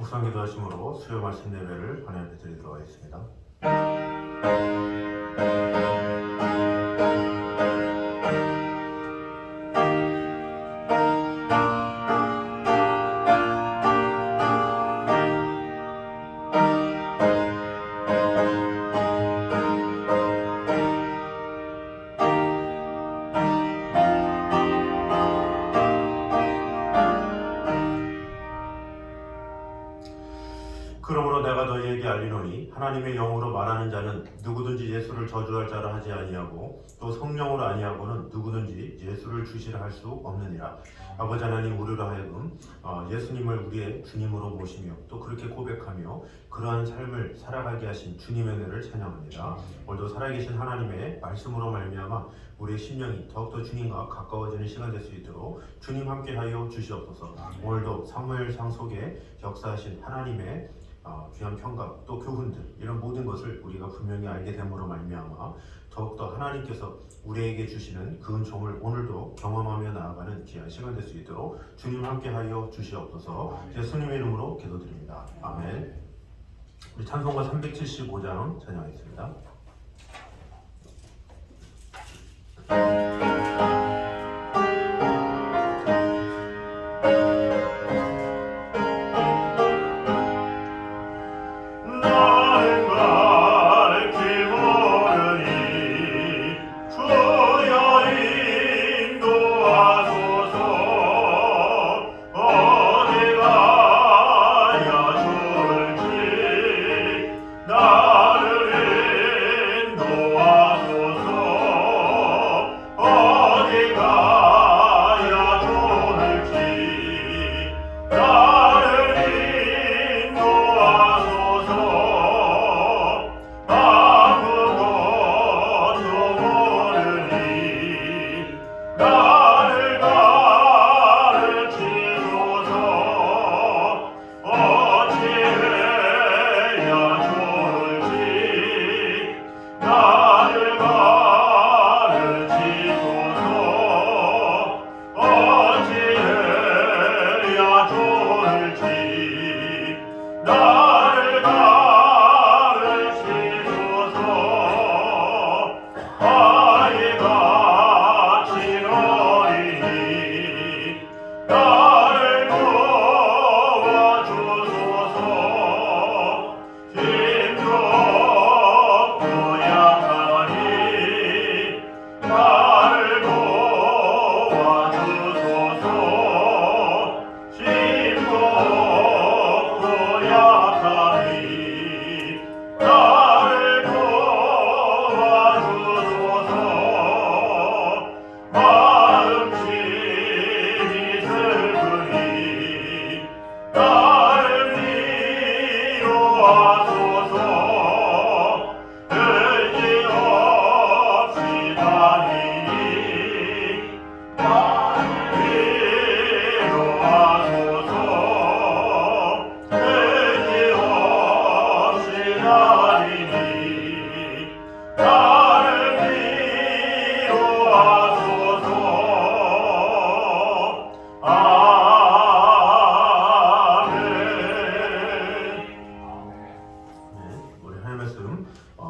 묵상 기도하심으로 수요 말씀 예배를 반영해 드리도록 하겠습니다. 그러므로 내가 너희에게 알리노니 하나님의 영으로 말하는 자는 누구든지 예수를 저주할 자라 하지 아니하고 또 성령으로 아니하고는 누구든지 예수를 주시라 할 수 없느니라. 아버지 하나님, 우리로 하여금 예수님을 우리의 주님으로 모시며 또 그렇게 고백하며 그러한 삶을 살아가게 하신 주님의 은혜를 찬양합니다. 오늘도 살아계신 하나님의 말씀으로 말미암아 우리의 심령이 더욱더 주님과 가까워지는 시간 될 수 있도록 주님 함께하여 주시옵소서. 오늘도 사무엘상 속에 역사하신 하나님의 귀한 평강 또 교훈들, 이런 모든 것을 우리가 분명히 알게 됨으로 말미암아 더욱더 하나님께서 우리에게 주시는 그 은총을 오늘도 경험하며 나아가는 귀한 시간 될 수 있도록 주님 함께하여 주시옵소서. 예수님의 이름으로 기도드립니다. 아멘. 우리 찬송가 375장 찬양하겠습니다.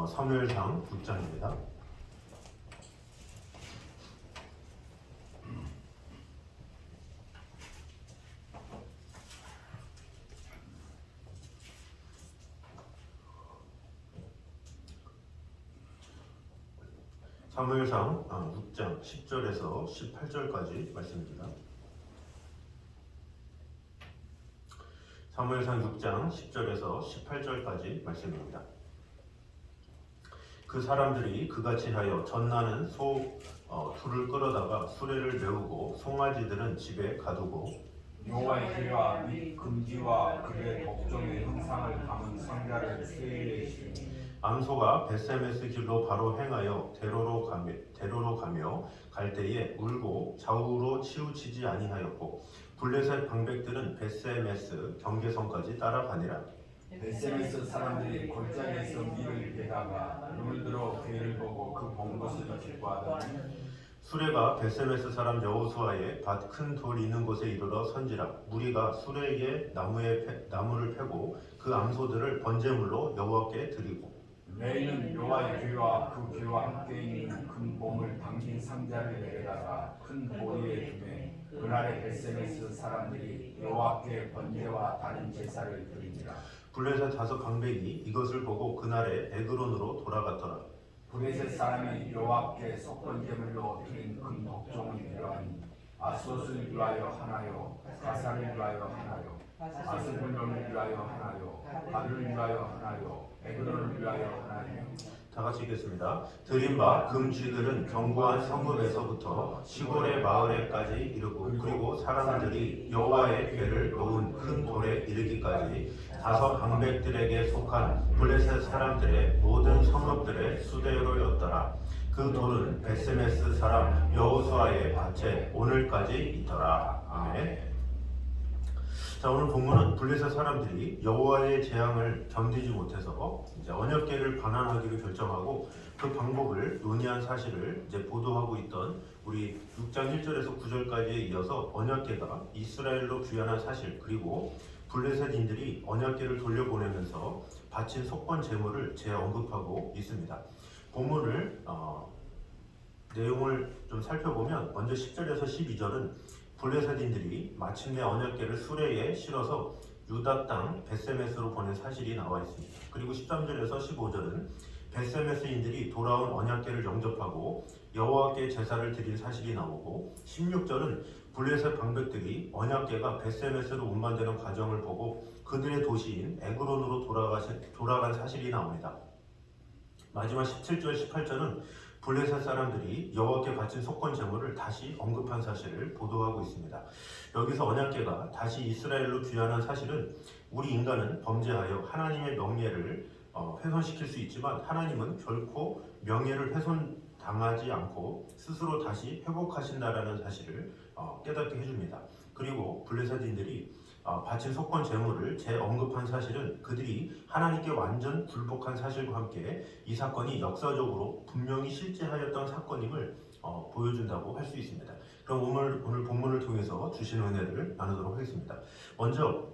사무엘상 6장입니다. 사무엘상 6장 10절에서 18절까지 말씀입니다. 사무엘상 6장 10절에서 18절까지 말씀입니다. 그 사람들이 그같이 하여 전나는 소 둘을 끌어다가 수레를 메우고 송아지들은 집에 가두고 여호와의 길과 및 금지와 그의 법정의 형상을 담은 상자를 수레에 실으니 암소가 벳세메스 길로 바로 행하여 대로로 가며 갈 때에 울고 좌우로 치우치지 아니하였고 블레셋 방백들은 벳세메스 경계선까지 따라가니라. 벳세메스 사람들이 골짜기에서 밀을 베다가 눈을 들어 괴를 보고 그 먼 곳을 기뻐하더니 수레가 베세메스 사람 여호수아의 밭 큰 돌 있는 곳에 이르러 선지라. 무리가 수레에 나무를 패고 그 암소들을 번제물로 여호와께 드리고 레이는 여호와의 귀와 그 귀와 함께 있는 큰 몸을 담긴 상자를 내려다가 큰 보리에 두매 그날에 베세메스 사람들이 여호와께 번제와 다른 제사를 드리니라. 블레셋 다섯 방백이 이것을 보고 그날에 에그론으로 돌아갔더라. 블레셋 사람이 여호와께 속번제물로 드린 큰 덕종은 이러하니 아소스를 위하여 하나요, 가사를 위하여 하나요, 아스불론을 위하여 하나요, 가를 위하여 하나요, 에그론을 위하여 하나요. 다 같이 읽겠습니다. 드린 바 금쥐들은 견고한 성읍에서부터 시골의 마을에까지 이르고 그리고 사람들이 여호와의 궤를 놓은 큰 돌에 이르기까지 다섯 방백들에게 속한 블레셋 사람들의 모든 성읍들의 수대로였더라. 그 돌은 베세메스 사람 여호수아의 밭에 오늘까지 있더라. 아멘. 자, 오늘 본문은 블레셋 사람들이 여호와의 재앙을 견디지 못해서 이제 언약궤를 반환하기로 결정하고 그 방법을 논의한 사실을 이제 보도하고 있던 우리 6장 1절에서 9절까지에 이어서 언약궤가 이스라엘로 귀환한 사실, 그리고 블레셋인들이 언약궤를 돌려보내면서 바친 속번 제물을 재언급하고 있습니다. 본문을 내용을 좀 살펴보면 먼저 10절에서 12절은 블레셋인들이 마침내 언약궤를 수레에 실어서 유다 땅 베세메스로 보낸 사실이 나와 있습니다. 그리고 13절에서 15절은 베세메스인들이 돌아온 언약궤를 영접하고 여호와께 제사를 드린 사실이 나오고 16절은 블레셋 방백들이 언약궤가 베세메스로 운반되는 과정을 보고 그들의 도시인 에그론으로 돌아간 사실이 나옵니다. 마지막 17절, 18절은 블레셋 사람들이 여호와께 바친 속건 제물을 다시 언급한 사실을 보도하고 있습니다. 여기서 언약궤가 다시 이스라엘로 귀환한 사실은 우리 인간은 범죄하여 하나님의 명예를 훼손시킬 수 있지만 하나님은 결코 명예를 훼손당하지 않고 스스로 다시 회복하신다라는 사실을 깨닫게 해줍니다. 그리고 블레셋인들이 바친 속건 제물을 재언급한 사실은 그들이 하나님께 완전 굴복한 사실과 함께 이 사건이 역사적으로 분명히 실제하였던 사건임을 보여준다고 할 수 있습니다. 그럼 오늘 본문을 통해서 주신 은혜를 나누도록 하겠습니다. 먼저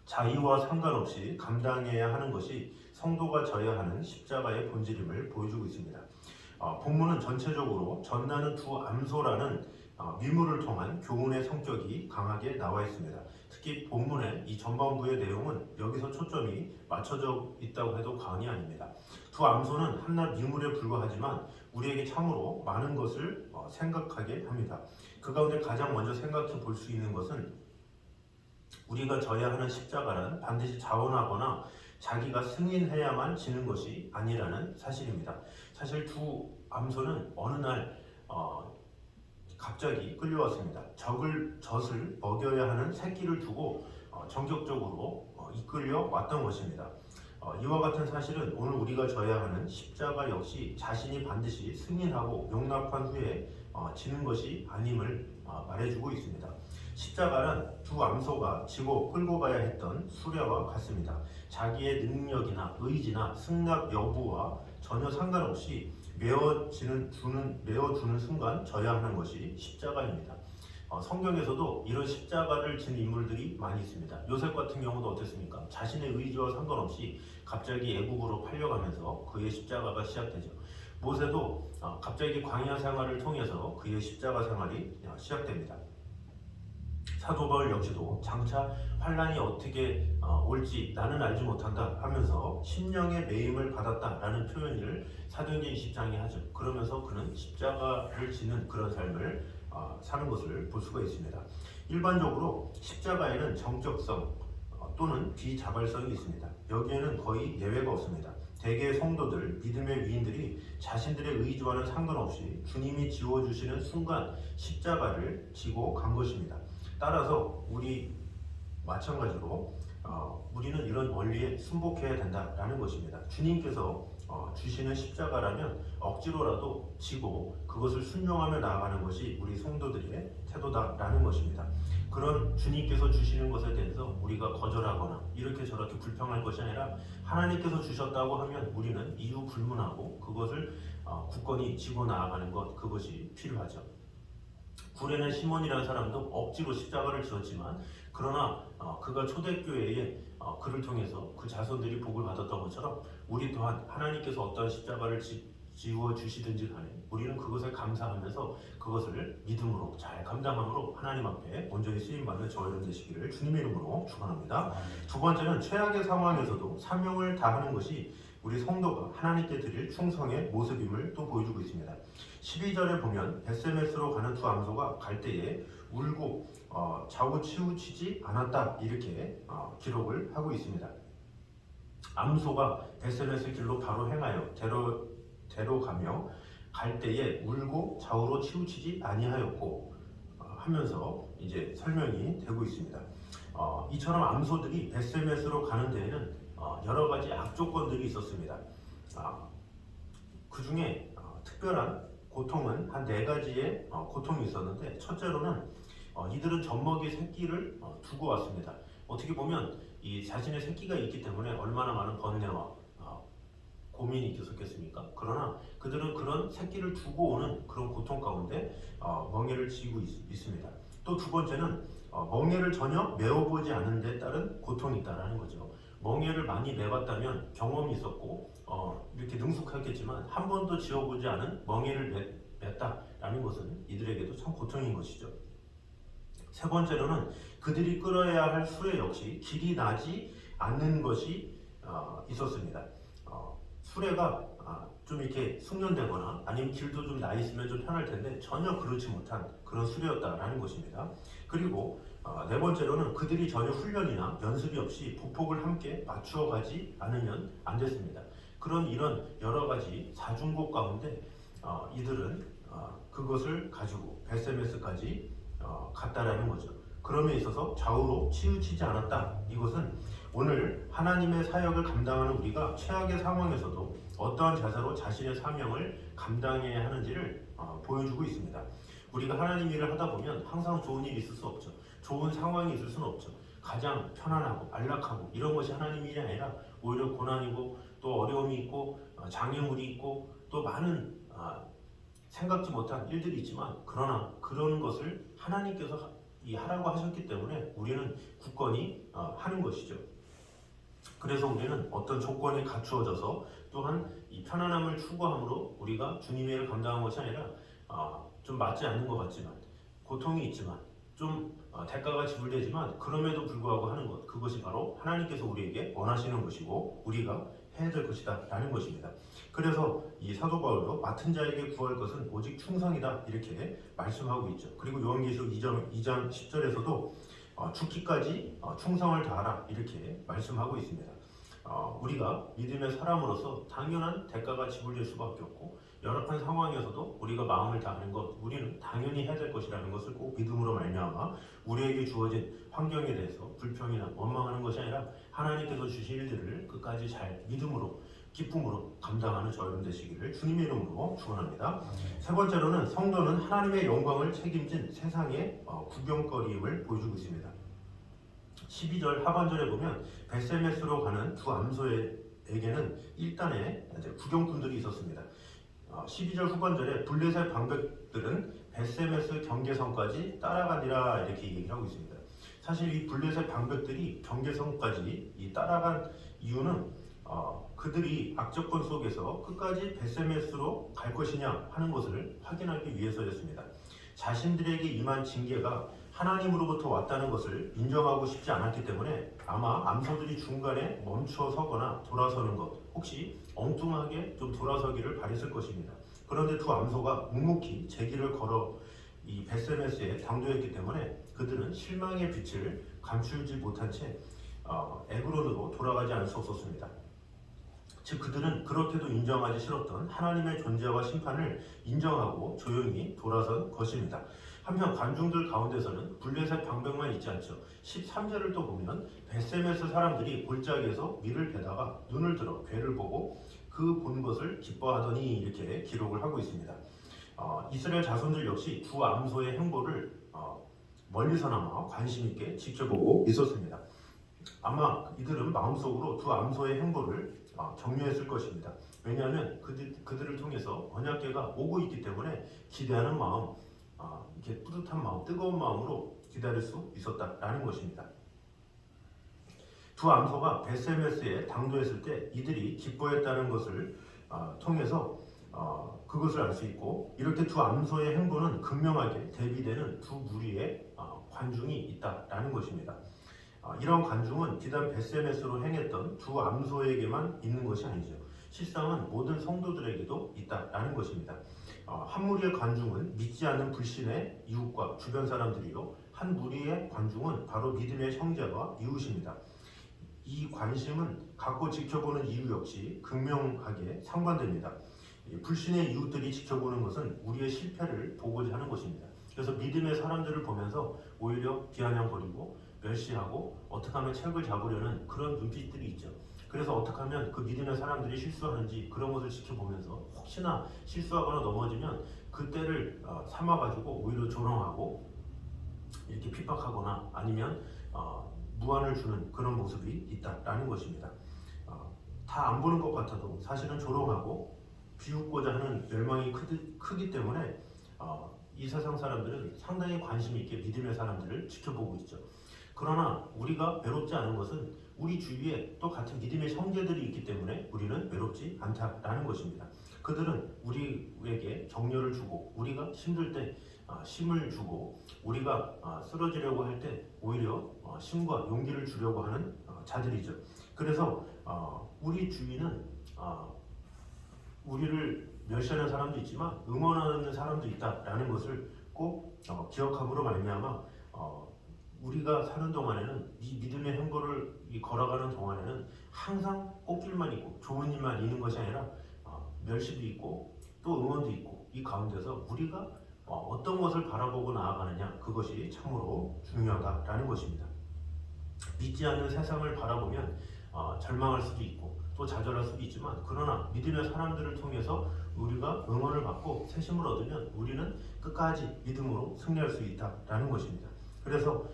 자의와 상관없이 감당해야 하는 것이 성도가 져야 하는 십자가의 본질임을 보여주고 있습니다. 본문은 전체적으로 전나는 두 암소라는 미물을 통한 교훈의 성격이 강하게 나와 있습니다. 특히 본문의 이 전반부의 내용은 여기서 초점이 맞춰져 있다고 해도 과언이 아닙니다. 두 암소는 한낱 미물에 불과하지만 우리에게 참으로 많은 것을 생각하게 합니다. 그 가운데 가장 먼저 생각해 볼 수 있는 것은 우리가 져야 하는 십자가란 반드시 자원하거나 자기가 승인해야만 지는 것이 아니라는 사실입니다. 사실 두 암소는 어느 날 갑자기 끌려왔습니다. 젖을 먹여야 하는 새끼를 두고 전격적으로 이끌려 왔던 것입니다. 이와 같은 사실은 오늘 우리가 져야 하는 십자가 역시 자신이 반드시 승인하고 용납한 후에 지는 것이 아님을 말해주고 있습니다. 십자가는 두 암소가 지고 끌고 가야 했던 수레와 같습니다. 자기의 능력이나 의지나 승낙 여부와 전혀 상관없이 메어주는 순간 져야 하는 것이 십자가입니다. 성경에서도 이런 십자가를 진 인물들이 많이 있습니다. 요셉 같은 경우도 어땠습니까? 자신의 의지와 상관없이 갑자기 애국으로 팔려가면서 그의 십자가가 시작되죠. 모세도 갑자기 광야 생활을 통해서 그의 십자가 생활이 시작됩니다. 사도 바울 역시도 장차 환란이 어떻게 올지 나는 알지 못한다 하면서 심령의 매임을 받았다라는 표현을 사도행전 20장에 하죠. 그러면서 그는 십자가를 지는 그런 삶을 사는 것을 볼 수가 있습니다. 일반적으로 십자가에는 정적성 또는 비자발성이 있습니다. 여기에는 거의 예외가 없습니다. 대개의 성도들, 믿음의 위인들이 자신들의 의지와는 상관없이 주님이 지워주시는 순간 십자가를 지고 간 것입니다. 따라서 우리 마찬가지로 우리는 이런 원리에 순복해야 된다라는 것입니다. 주님께서 주시는 십자가라면 억지로라도 지고 그것을 순종하며 나아가는 것이 우리 성도들의 태도다라는 것입니다. 그런 주님께서 주시는 것에 대해서 우리가 거절하거나 이렇게 저렇게 불평할 것이 아니라 하나님께서 주셨다고 하면 우리는 이유 불문하고 그것을 굳건히 지고 나아가는 것, 그것이 필요하죠. 구레네 시몬이라는 사람도 억지로 십자가를 지었지만 그러나 그가 초대교회에 그를 통해서 그 자손들이 복을 받았던 것처럼 우리 또한 하나님께서 어떤 십자가를 지워 주시든지 간에 우리는 그것에 감사하면서 그것을 믿음으로 잘 감당함으로 하나님 앞에 온전히 쓰임받는 저와 여러분 되시기를 주님의 이름으로 축원합니다. 두 번째는 최악의 상황에서도 사명을 다하는 것이 우리 성도가 하나님께 드릴 충성의 모습임을 또 보여주고 있습니다. 12절에 보면 벳세메스로 가는 두 암소가 갈 때에 울고 좌우 치우치지 않았다 이렇게 기록을 하고 있습니다. 암소가 벳세메스 길로 바로 행하여 대로 가며 갈 때에 울고 좌우로 치우치지 아니하였고 하면서 이제 설명이 되고 있습니다. 이처럼 암소들이 벳세메스로 가는 데에는 여러 가지 악조건들이 있었습니다. 그 중에 특별한 고통은 한 4가지의 고통이 있었는데 첫째로는 이들은 젖먹이 새끼를 두고 왔습니다. 어떻게 보면 이 자신의 새끼가 있기 때문에 얼마나 많은 번뇌와 고민이 있었겠습니까? 그러나 그들은 그런 새끼를 두고 오는 그런 고통 가운데 멍에를 지고 있습니다. 또 두 번째는 멍에를 전혀 메어보지 않은 데 따른 고통이 있다는 거죠. 멍에를 많이 메봤다면 경험이 있었고 이렇게 능숙하겠지만 한 번도 지어보지 않은 멍에를 맸다라는 것은 이들에게도 참 고통인 것이죠. 세 번째로는 그들이 끌어야 할 수레 역시 길이 나지 않는 것이 있었습니다. 수레가 좀 이렇게 숙련되거나 아니면 길도 좀 나 있으면 좀 편할 텐데 전혀 그렇지 못한 그런 수레였다라는 것입니다. 그리고 네 번째로는 그들이 전혀 훈련이나 연습이 없이 보폭을 함께 맞추어 가지 않으면 안 됐습니다. 이런 여러 가지 사중곡 가운데 이들은 그것을 가지고 벳세메스까지 갔다라는 거죠. 그럼에 있어서 좌우로 치우치지 않았다. 이것은 오늘 하나님의 사역을 감당하는 우리가 최악의 상황에서도 어떠한 자세로 자신의 사명을 감당해야 하는지를 보여주고 있습니다. 우리가 하나님 일을 하다 보면 항상 좋은 일이 있을 수 없죠. 좋은 상황이 있을 수는 없죠. 가장 편안하고 안락하고 이런 것이 하나님 일이 아니라 오히려 고난이고 또 어려움이 있고 장애물이 있고 또 많은 생각지 못한 일들이 있지만 그러나 그런 것을 하나님께서 하라고 하셨기 때문에 우리는 굳건히 하는 것이죠. 그래서 우리는 어떤 조건이 갖추어져서 또한 이 편안함을 추구함으로 우리가 주님의 일을 감당한 것이 아니라 좀 맞지 않는 것 같지만 고통이 있지만 좀 대가가 지불되지만 그럼에도 불구하고 하는 것, 그것이 바로 하나님께서 우리에게 원하시는 것이고 우리가 해야 될 것이다 라는 것입니다. 그래서 이 사도 바울도 맡은 자에게 구할 것은 오직 충성이다 이렇게 말씀하고 있죠. 그리고 요한계시록 2장 10절에서도 죽기까지 충성을 다하라 이렇게 말씀하고 있습니다. 우리가 믿음의 사람으로서 당연한 대가가 지불될 수밖에 없고 열악한 상황에서도 우리가 마음을 다하는 것, 우리는 당연히 해야 될 것이라는 것을 꼭 믿음으로 말미암아 우리에게 주어진 환경에 대해서 불평이나 원망하는 것이 아니라 하나님께서 주신 일들을 끝까지 잘 믿음으로 기쁨으로 감당하는 저와 여러분 되시기를 주님의 이름으로 축원합니다. 세 번째로는 성도는 하나님의 영광을 책임진 세상의 구경거리임을 보여주고 있습니다. 12절 하반절에 보면 벳세메스로 가는 두 암소에게는 일단에 구경꾼들이 있었습니다. 12절 후반절에 블레셋 방백들은 벳세메스 경계선까지 따라가니라 이렇게 얘기를 하고 있습니다. 사실 이 블레셋 방백들이 경계선까지 따라간 이유는 그들이 악조건 속에서 끝까지 벳세메스로 갈 것이냐 하는 것을 확인하기 위해서였습니다. 자신들에게 임한 징계가 하나님으로부터 왔다는 것을 인정하고 싶지 않았기 때문에 아마 암소들이 중간에 멈춰 서거나 돌아서는 것, 혹시 엉뚱하게 좀 돌아서기를 바랬을 것입니다. 그런데 두 암소가 묵묵히 제 길을 걸어 이 벳세메스에 당도했기 때문에 그들은 실망의 빛을 감추지 못한 채 에그론으로 돌아가지 않을 수 없었습니다. 즉 그들은 그렇게도 인정하기 싫었던 하나님의 존재와 심판을 인정하고 조용히 돌아선 것입니다. 한편 관중들 가운데서는 블레셋 방백만 있지 않죠. 13절을 또 보면 벳세메스 사람들이 골짜기에서 밀을 베다가 눈을 들어 괴를 보고 그 본 것을 기뻐하더니 이렇게 기록을 하고 있습니다. 이스라엘 자손들 역시 두 암소의 행보를 멀리서나마 관심 있게 지켜보고 있었습니다. 아마 이들은 마음속으로 두 암소의 행보를 격려했을 것입니다. 왜냐하면 그들을 통해서 언약궤가 오고 있기 때문에 기대하는 마음, 이렇게 뿌듯한 마음, 뜨거운 마음으로 기다릴 수 있었다라는 것입니다. 두 암소가 베세메스에 당도했을 때 이들이 기뻐했다는 것을 통해서 그것을 알 수 있고, 이렇게 두 암소의 행보는 극명하게 대비되는 두 무리의 관중이 있다라는 것입니다. 이런 관중은 비단 베세메스로 행했던 두 암소에게만 있는 것이 아니죠. 실상은 모든 성도들에게도 있다라는 것입니다. 한 무리의 관중은 믿지 않는 불신의 이웃과 주변 사람들이요, 한 무리의 관중은 바로 믿음의 형제와 이웃입니다. 이 관심은 갖고 지켜보는 이유 역시 극명하게 상반됩니다. 불신의 이웃들이 지켜보는 것은 우리의 실패를 보고자 하는 것입니다. 그래서 믿음의 사람들을 보면서 오히려 비아냥거리고 멸시하고 어떻게 하면 책을 잡으려는 그런 눈빛들이 있죠. 그래서 어떻게 하면 그 믿음의 사람들이 실수하는지 그런 것을 지켜보면서 혹시나 실수하거나 넘어지면 그때를 삼아가지고 오히려 조롱하고 이렇게 핍박하거나 아니면 무안을 주는 그런 모습이 있다라는 것입니다. 다 안 보는 것 같아도 사실은 조롱하고 비웃고자 하는 열망이 크기 때문에 이 세상 사람들은 상당히 관심 있게 믿음의 사람들을 지켜보고 있죠. 그러나 우리가 외롭지 않은 것은 우리 주위에 또 같은 믿음의 형제들이 있기 때문에 우리는 외롭지 않다라는 것입니다. 그들은 우리에게 격려를 주고, 우리가 힘들 때 힘을 주고, 우리가 쓰러지려고 할 때 오히려 힘과 용기를 주려고 하는 자들이죠. 그래서 우리 주위는 우리를 멸시하는 사람도 있지만 응원하는 사람도 있다라는 것을 꼭 기억함으로 말미암아 우리가 사는 동안에는 이 믿음의 행보를 걸어가는 동안에는 항상 꽃길만 있고 좋은 일만 있는 것이 아니라 멸시도 있고 또 응원도 있고, 이 가운데서 우리가 어떤 것을 바라보고 나아가느냐, 그것이 참으로 중요하다라는 것입니다. 믿지 않는 세상을 바라보면 절망할 수도 있고 또 좌절할 수도 있지만, 그러나 믿음의 사람들을 통해서 우리가 응원을 받고 새 힘을 얻으면 우리는 끝까지 믿음으로 승리할 수 있다라는 것입니다. 그래서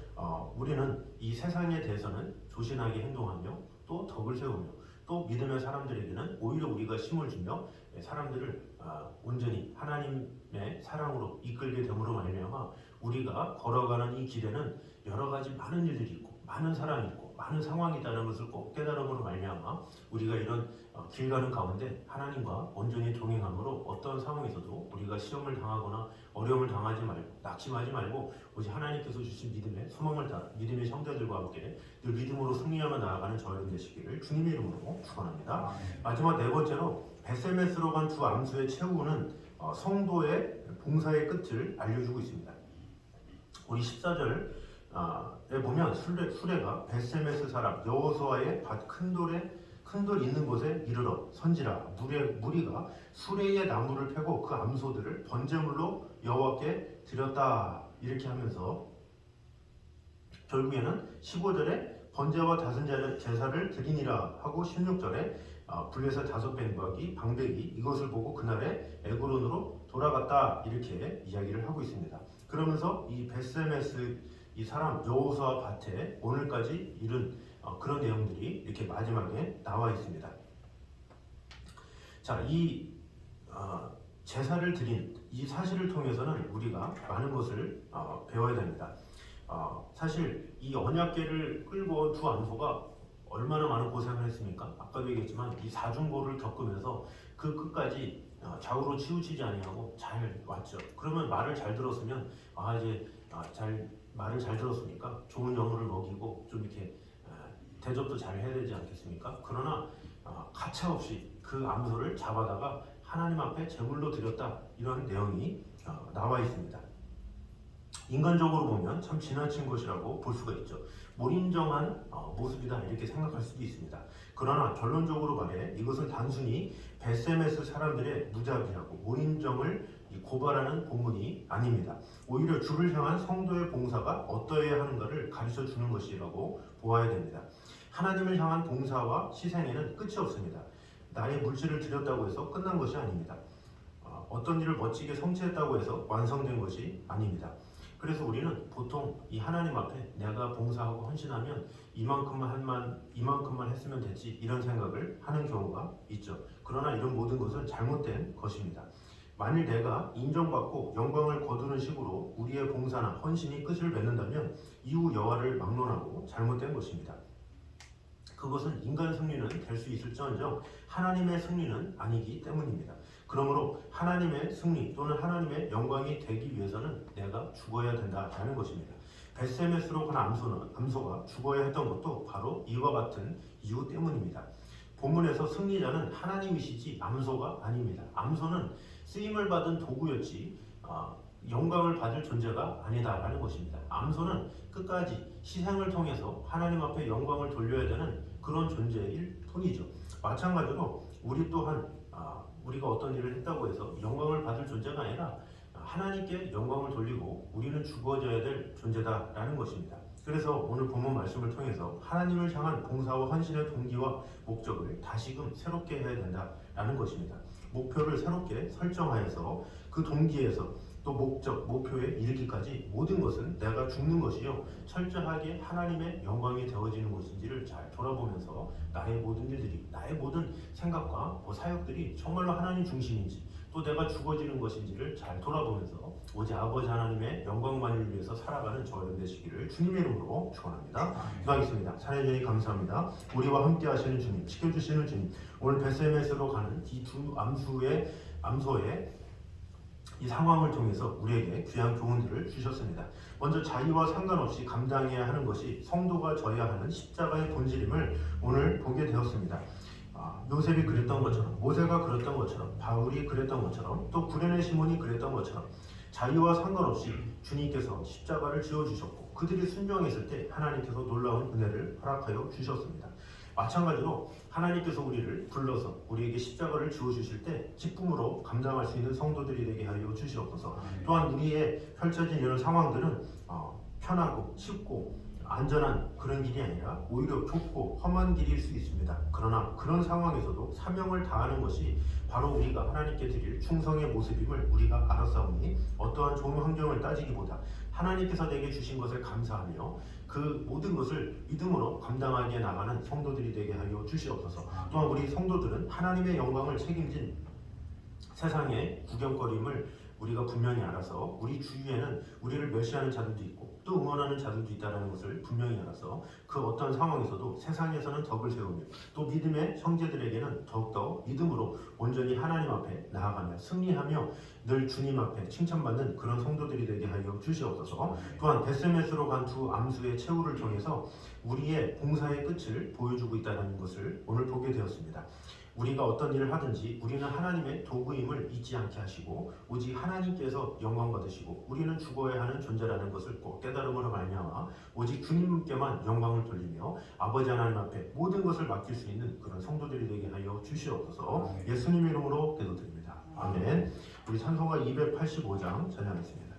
우리는 이 세상에 대해서는 조신하게 행동하며 또 덕을 세우며 또 믿음의 사람들에게는 오히려 우리가 힘을 주며 사람들을 온전히 하나님의 사랑으로 이끌게 됨으로 말미암아 우리가 걸어가는 이 길에는 여러 가지 많은 일들이 있고 많은 사람이 있고 많은 상황이 있다는 것을 꼭 깨달음으로 말미암아 우리가 이런 길 가는 가운데 하나님과 온전히 동행함으로 어떤 상황에서도 우리가 시험을 당하거나 어려움을 당하지 말고 낙심하지 말고 오직 하나님께서 주신 믿음의 소망을 따라 믿음의 형제들과 함께 늘 믿음으로 승리하며 나아가는 저희 여러분 되시기를 주님의 이름으로 축원합니다. 마지막 네 번째로 베세메스로 간 두 암수의 최후는 성도의 봉사의 끝을 알려주고 있습니다. 우리 14절에 보면 수레가 베세메스 사람 여호수아의 밭 큰 돌 있는 곳에 이르러 선지라 무리가 수레의 나무를 패고 그 암소들을 번제물로 여호와께 드렸다, 이렇게 하면서 결국에는 15절에 번제와 다른 제사를 드리니라 하고 16절에 블레셋 5뱅박이 방백이 이것을 보고 그날에 에그론으로 돌아갔다, 이렇게 이야기를 하고 있습니다. 그러면서 이 베세메스 이 사람 여호수아 밭에 오늘까지 이른 그런 내용들이 이렇게 마지막에 나와 있습니다. 자, 이 제사를 드린 이 사실을 통해서는 우리가 많은 것을 배워야 됩니다. 사실 이 언약궤를 끌고 온 두 암소가 얼마나 많은 고생을 했습니까? 아까도 얘기했지만 이 사중고를 겪으면서 그 끝까지 좌우로 치우치지 아니하고 잘 왔죠. 그러면 말을 잘 들었으면 말을 잘 들었으니까 좋은 영혼을 먹이고 좀 이렇게 대접도 잘 해야 되지 않겠습니까? 그러나 가차없이 그 암소를 잡아다가 하나님 앞에 제물로 드렸다, 이런 내용이 나와 있습니다. 인간적으로 보면 참 지나친 것이라고 볼 수가 있죠. 몰인정한 모습이다, 이렇게 생각할 수도 있습니다. 그러나 결론적으로 말해 이것은 단순히 베세메스 사람들의 무자비하고 몰인정을 고발하는 본문이 아닙니다. 오히려 주를 향한 성도의 봉사가 어떠해야 하는가를 가르쳐 주는 것이라고 보아야 됩니다. 하나님을 향한 봉사와 희생에는 끝이 없습니다. 나의 물질을 드렸다고 해서 끝난 것이 아닙니다. 어떤 일을 멋지게 성취했다고 해서 완성된 것이 아닙니다. 그래서 우리는 보통 이 하나님 앞에 내가 봉사하고 헌신하면 이만큼만 했으면 됐지 이런 생각을 하는 경우가 있죠. 그러나 이런 모든 것은 잘못된 것입니다. 만일 내가 인정받고 영광을 거두는 식으로 우리의 봉사나 헌신이 끝을 맺는다면 이후 여호와를 막론하고 잘못된 것입니다. 그것은 인간 승리는 될 수 있을지언정 하나님의 승리는 아니기 때문입니다. 그러므로 하나님의 승리 또는 하나님의 영광이 되기 위해서는 내가 죽어야 된다라는 것입니다. 벳세메스로 간 암소가 죽어야 했던 것도 바로 이와 같은 이유 때문입니다. 본문에서 승리자는 하나님이시지 암소가 아닙니다. 암소는 쓰임을 받은 도구였지 영광을 받을 존재가 아니다라는 것입니다. 암소는 끝까지 희생을 통해서 하나님 앞에 영광을 돌려야 되는 그런 존재일 뿐이죠. 마찬가지로 우리 또한 우리가 어떤 일을 했다고 해서 영광을 받을 존재가 아니라 하나님께 영광을 돌리고 우리는 죽어져야 될 존재다라는 것입니다. 그래서 오늘 본문 말씀을 통해서 하나님을 향한 봉사와 헌신의 동기와 목적을 다시금 새롭게 해야 된다라는 것입니다. 목표를 새롭게 설정하여서 그 동기에서 또 목표에 이르기까지 모든 것은 내가 죽는 것이요 철저하게 하나님의 영광이 되어지는 것인지를 잘 돌아보면서 나의 모든 일들이, 나의 모든 생각과 사역들이 정말로 하나님 중심인지 또 내가 죽어지는 것인지를 잘 돌아보면서 오직 아버지 하나님의 영광만을 위해서 살아가는 저와 되시기를 주님의 이름으로 축원합니다. 기도하겠습니다. 사랑의 감사합니다. 우리와 함께 하시는 주님, 지켜주시는 주님, 오늘 벳세메스로 가는 이 두 암소의 이 상황을 통해서 우리에게 귀한 교훈들을 주셨습니다. 먼저 자기와 상관없이 감당해야 하는 것이 성도가 져야 하는 십자가의 본질임을 오늘 보게 되었습니다. 요셉이 그랬던 것처럼, 모세가 그랬던 것처럼, 바울이 그랬던 것처럼, 또 구레네 시몬이 그랬던 것처럼 자유와 상관없이 주님께서 십자가를 지어주셨고 그들이 순종했을 때 하나님께서 놀라운 은혜를 허락하여 주셨습니다. 마찬가지로 하나님께서 우리를 불러서 우리에게 십자가를 지어주실 때 기쁨으로 감당할 수 있는 성도들이 되게 하여 주시옵소서. 또한 우리의 펼쳐진 이런 상황들은 편하고 쉽고 안전한 그런 길이 아니라 오히려 좁고 험한 길일 수 있습니다. 그러나 그런 상황에서도 사명을 다하는 것이 바로 우리가 하나님께 드릴 충성의 모습임을 우리가 알았사오니 어떠한 좋은 환경을 따지기보다 하나님께서 내게 주신 것을 감사하며 그 모든 것을 믿음으로 감당하게 나가는 성도들이 되게 하여 주시옵소서. 또한 우리 성도들은 하나님의 영광을 책임진 세상의 구경거림을 우리가 분명히 알아서 우리 주위에는 우리를 멸시하는 자들도 있고 또 응원하는 자들도 있다는 것을 분명히 알아서 그 어떤 상황에서도 세상에서는 덕을 세우며 또 믿음의 형제들에게는 더욱더 믿음으로 온전히 하나님 앞에 나아가며 승리하며 늘 주님 앞에 칭찬받는 그런 성도들이 되게 하여 주시옵소서. 또한 벳세메스로 간 두 암수의 최후를 통해서 우리의 봉사의 끝을 보여주고 있다는 것을 오늘 보게 되었습니다. 우리가 어떤 일을 하든지 우리는 하나님의 도구임을 잊지 않게 하시고 오직 하나님께서 영광 받으시고 우리는 죽어야 하는 존재라는 것을 꼭 깨달음으로 말미암아 오직 주님께만 영광을 돌리며 아버지 하나님 앞에 모든 것을 맡길 수 있는 그런 성도들이 되게 하여 주시옵소서. 예수님 이름으로 기도드립니다. 아멘. 우리 찬송가 285장 찬양하겠습니다.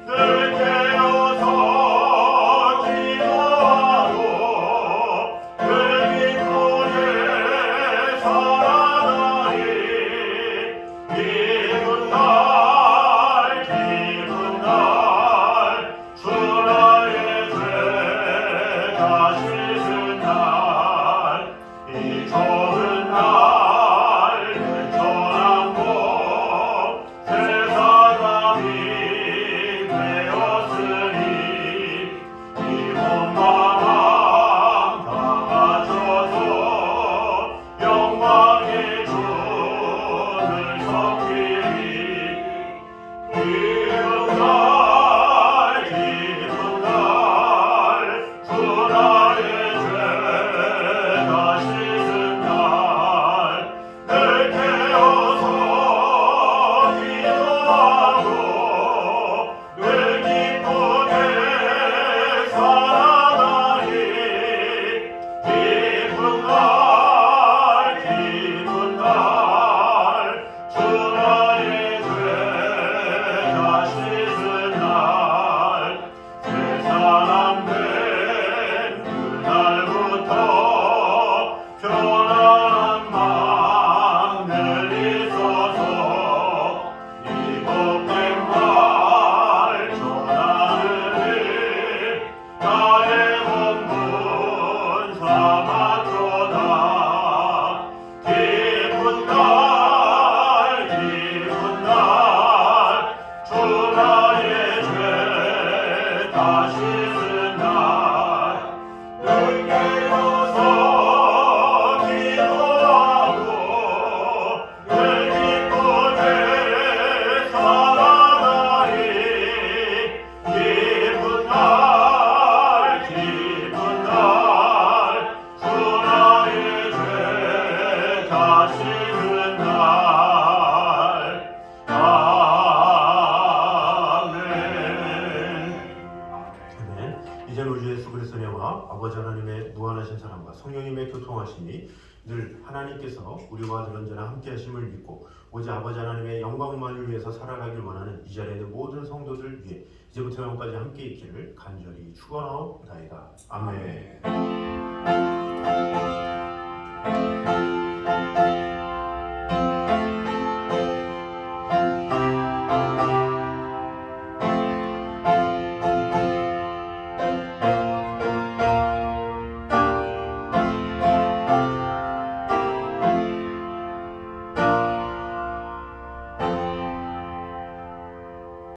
늘 기도하고 늘 기도 편안한 마음 내리소서 이 복된 말 전하느니 나의 본분 삼았도다 기쁜 날 주 나의 죄 다시 쓴 날 능계로서 기도하고 늘 기쁘게 살아가리 기쁜 날 주 나의 죄 다시 쓴 날 이제는 우리 주 예수 그리스도의 은혜와 아버지 하나님의 무한하신 사랑과 성령님의 교통하심이 늘 하나님께서 우리와 늘 언제나 함께 하심을 믿고 오직 아버지 하나님의 영광만을 위해서 살아가길 원하는 이 자리에 있는 모든 성도들 위해 이제부터 영원까지 함께 있기를 간절히 축원하옵나이다. 아멘.